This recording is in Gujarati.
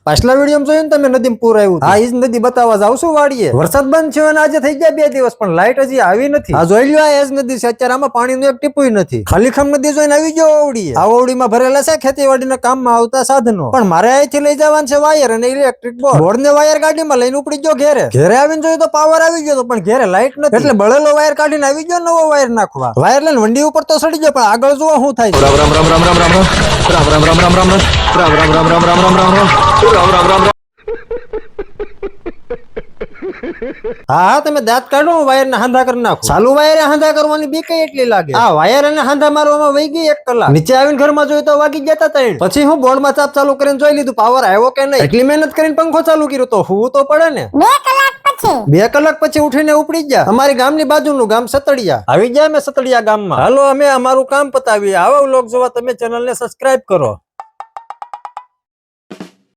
પાછલા વિડીયો જોયું તમે નદીમાં પૂર આવ્યું હા ઈ જ નદી બતાવવા જાવ છું વાડીએ વરસાદ બંધ થયો અને આજે થઈ ગયા 2 દિવસ પણ લાઈટ હજી આવી નથી આ જોઈ લ્યો આ જ નદી છે અત્યારે આમાં પાણીનું એક ટીપુય નથી ખાલીખમ નદી જોઈને આવી ગયો ઓવડીએ આ ઓવડીમાં ભરેલા છે ખેતીવાડીના કામમાં આવતા સાધનો પણ મારે અહીંથી લઈ જવાનું છે વાયર અને ઇલેક્ટ્રિક બોર્ડ ને વાયર ગાડીમાં લઈને ઉપડી ગયો ઘેરે આવીને જોયું તો પાવર આવી ગયો પણ ઘેરે લાઈટ નથી એટલે બળેલો વાયર કાઢીને આવી ગયો નવો વાયર નાખવા વાયર લઈને વંડી ઉપર તો સડી ગયો પણ આગળ જોવા શું થાય છે હા તમે દાંત કાઢો વાયર ને હાંધા કરી નાખો ચાલુ વાયર હાંધા કરવાની બીક એટલી લાગે આ વાયર અને હાંધા મારવામાં વહી ગઈ 1 કલાક નીચે આવીને ઘરમાં જોયું તો વાગી ગયા હતા 3 પછી હું બોર્ડમાં ચાપ ચાલુ કરીને જોઈ લીધું પાવર આવ્યો કે નહીં એટલી મહેનત કરીને પંખો ચાલુ કર્યો તો હું તો પડે ને 2 કલાક પછી ઉઠીને ઉપડી ગયા અમારી ગામની બાજુનું ગામ સતડિયા આવી ગયા અમે સતડિયા ગામમાં હાલો અમે અમારું કામ પતાવીએ આવા વ્લોગ જોવા તમે ચેનલને સબસ્ક્રાઇબ કરો।